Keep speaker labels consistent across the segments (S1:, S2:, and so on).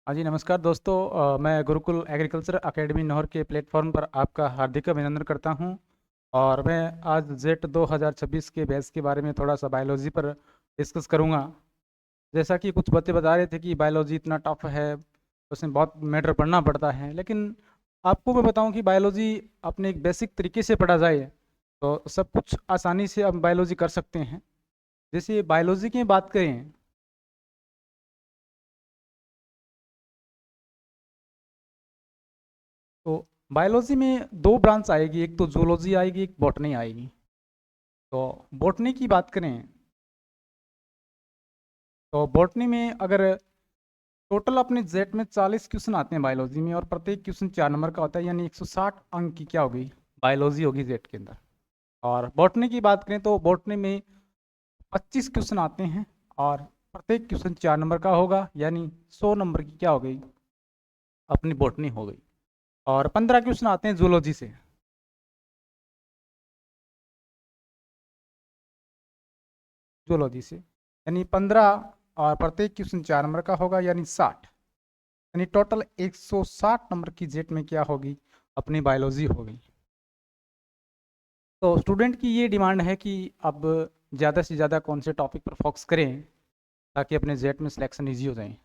S1: हाँ जी, नमस्कार दोस्तों। मैं गुरुकुल एग्रीकल्चर एकेडमी नौहर के प्लेटफॉर्म पर आपका हार्दिक अभिनंदन करता हूँ। और मैं आज जेट 2026 के बैच के बारे में थोड़ा सा बायोलॉजी पर डिस्कस करूँगा। जैसा कि कुछ बच्चे बता रहे थे कि बायोलॉजी इतना टफ है, उसमें बहुत मैटर पढ़ना पड़ता है, लेकिन आपको मैं बताऊं कि बायोलॉजी अपने एक बेसिक तरीके से पढ़ा जाए तो सब कुछ आसानी से हम बायोलॉजी कर सकते हैं। जैसे बायोलॉजी की बात करें तो बायोलॉजी में दो ब्रांच आएगी, एक तो जूलॉजी आएगी, एक बॉटनी आएगी। तो बॉटनी की बात करें तो बॉटनी में अगर टोटल अपने जेट में 40 क्वेश्चन आते हैं बायोलॉजी में, और प्रत्येक क्वेश्चन 4 नंबर का होता है, यानी 160 अंक की क्या होगी, बायोलॉजी होगी जेट के अंदर। और बॉटनी की बात करें तो बॉटनी में 25 क्वेश्चन आते हैं, और प्रत्येक क्वेश्चन 4 नंबर का होगा, यानी 100 नंबर की क्या हो गई, अपनी बॉटनी हो गई। और 15 क्वेश्चन आते हैं जूलॉजी से। जूलॉजी से यानी 15, और प्रत्येक क्वेश्चन 4 नंबर का होगा, यानी 60। यानी टोटल 160 नंबर की जेट में क्या होगी, अपनी बायोलॉजी होगी। तो स्टूडेंट की ये डिमांड है कि अब ज़्यादा से ज़्यादा कौन से टॉपिक पर फोकस करें ताकि अपने जेट में सिलेक्शन ईजी हो जाए।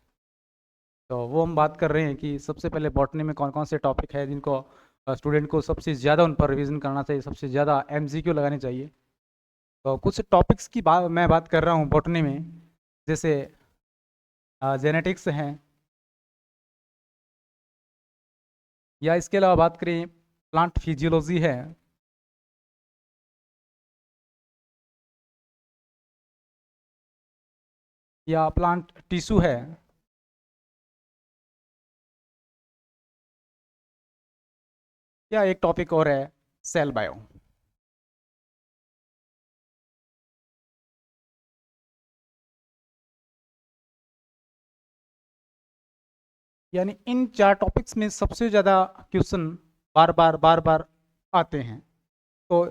S1: तो वो हम बात कर रहे हैं कि सबसे पहले बॉटनी में कौन कौन से टॉपिक है जिनको स्टूडेंट को सबसे ज़्यादा उन पर रिवीजन करना चाहिए, सबसे ज़्यादा एमसीक्यू लगानी चाहिए। तो कुछ टॉपिक्स की बात कर रहा हूँ बॉटनी में। जैसे जेनेटिक्स हैं, या इसके अलावा बात करें प्लांट फिजियोलॉजी है, या प्लांट टिश्यू है, या एक टॉपिक और है सेल बायो। यानी इन 4 टॉपिक्स में सबसे ज़्यादा क्वेश्चन बार बार आते हैं। तो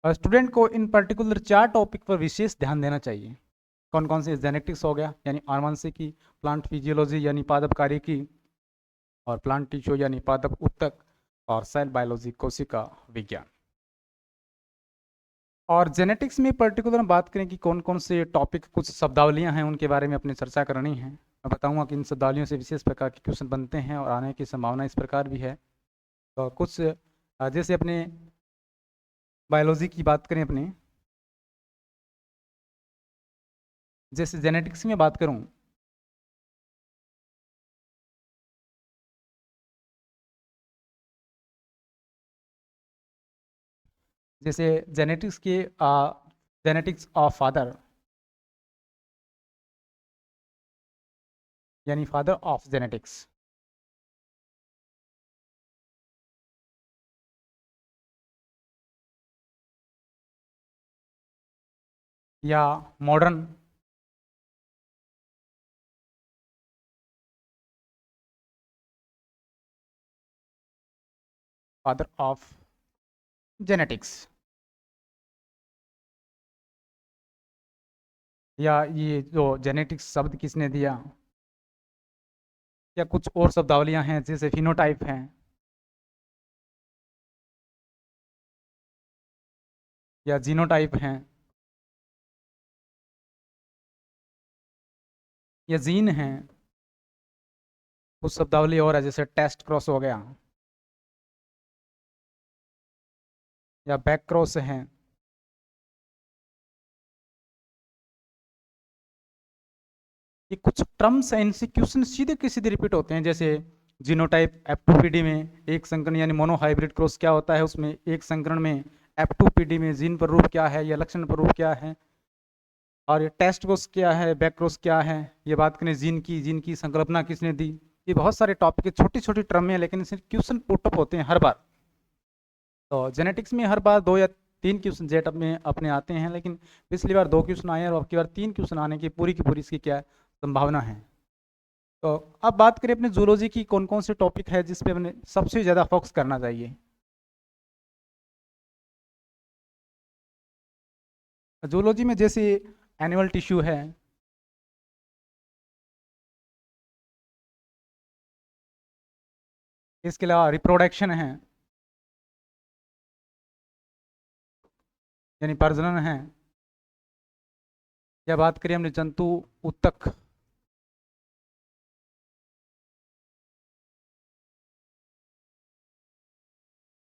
S1: स्टूडेंट को इन पर्टिकुलर 4 टॉपिक पर विशेष ध्यान देना चाहिए। कौन कौन से, जेनेटिक्स हो गया यानी आनुवंशिकी, प्लांट फिजियोलॉजी यानी पादप कार्यकी, और प्लांट टिश्यू यानी पादप उत्तक, और सेल बायोलॉजी कोशिका विज्ञान। और जेनेटिक्स में पर्टिकुलर हम बात करें कि कौन कौन से टॉपिक, कुछ शब्दावलियां हैं उनके बारे में अपनी चर्चा करनी है। मैं बताऊंगा कि इन शब्दावलियों से विशेष प्रकार के क्वेश्चन बनते हैं और आने की संभावना इस प्रकार भी है। तो कुछ जैसे अपने बायोलॉजी की बात करें अपने, जैसे जेनेटिक्स में बात करूं, जैसे जेनेटिक्स के जेनेटिक्स ऑफ फादर, यानी फादर ऑफ जेनेटिक्स, या मॉडर्न फादर ऑफ जेनेटिक्स, या ये जो जेनेटिक्स शब्द किसने दिया, या कुछ और शब्दावलियां हैं जैसे फिनोटाइप हैं, या जीनोटाइप हैं, या जीन हैं। कुछ शब्दावली और है जैसे टेस्ट क्रॉस हो गया, या बैक क्रॉस हैं। ये कुछ टर्म्स हैं, इनसे क्वेश्चन सीधे के सीधे रिपीट होते हैं। जैसे जीनोटाइप F2PD में एक संकरण यानी मोनोहाइब्रिड क्रॉस क्या होता है, उसमें एक संकरण में F2PD में जीन पर रूप क्या है या लक्षण पर रूप क्या है। और ये टेस्ट क्रॉस क्या है, बैक क्रॉस क्या है, ये बात करें जीन की संकल्पना किसने दी। ये बहुत सारे टॉपिक है, छोटी छोटी टर्म है, लेकिन इसमें क्वेश्चन पुटअप होते हैं हर बार। तो जेनेटिक्स में हर बार 2 या 3 क्वेश्चन जेट में अपने आते हैं, लेकिन पिछली बार 2 क्वेश्चन आए और अब की बार 3 क्वेश्चन आने की पूरी इसकी क्या संभावना है। तो अब बात करें अपने जूलॉजी की, कौन कौन से टॉपिक है जिस पे अपने सबसे ज़्यादा फोकस करना चाहिए। जूलॉजी में जैसे एनिमल टिश्यू है, इसके अलावा रिप्रोडक्शन है, यानी प्रजनन है, या बात करें हमने जंतु ऊतक,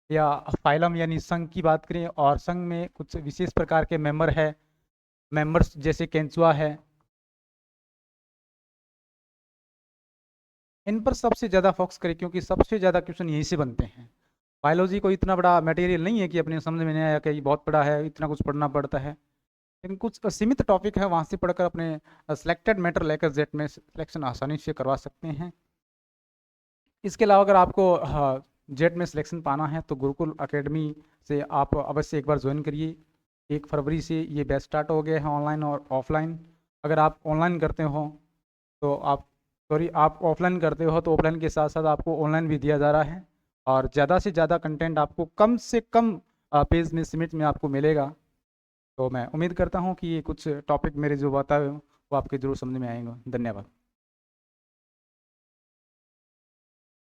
S1: या फाइलम यानी संघ की बात करें, और संघ में कुछ विशेष प्रकार के मेंबर है, मेंबर्स जैसे केंचुआ है, इन पर सबसे ज़्यादा फोकस करें क्योंकि सबसे ज़्यादा क्वेश्चन यहीं से बनते हैं। बायोलॉजी को इतना बड़ा मटेरियल नहीं है कि अपने समझ में नहीं आया कि बहुत बड़ा है, इतना कुछ पढ़ना पड़ता है, लेकिन कुछ सीमित टॉपिक है वहाँ से पढ़कर अपने सिलेक्टेड मैटर लेकर जेट में सिलेक्शन आसानी से करवा सकते हैं। इसके अलावा अगर आपको जेट में सिलेक्शन पाना है तो गुरुकुल एकेडमी से आप अवश्य एक बार ज्वाइन करिए। 1 फरवरी से ये बैच स्टार्ट हो गया है, ऑनलाइन और ऑफलाइन। अगर आप ऑनलाइन करते हो तो आप ऑफलाइन करते हो तो ऑफलाइन के साथ साथ आपको ऑनलाइन भी दिया जा रहा है, और ज़्यादा से ज़्यादा कंटेंट आपको कम से कम पेज में सीमित में आपको मिलेगा। तो मैं उम्मीद करता हूँ कि ये कुछ टॉपिक मेरे जो बताए वो आपके जरूर समझ में आएंगे। धन्यवाद।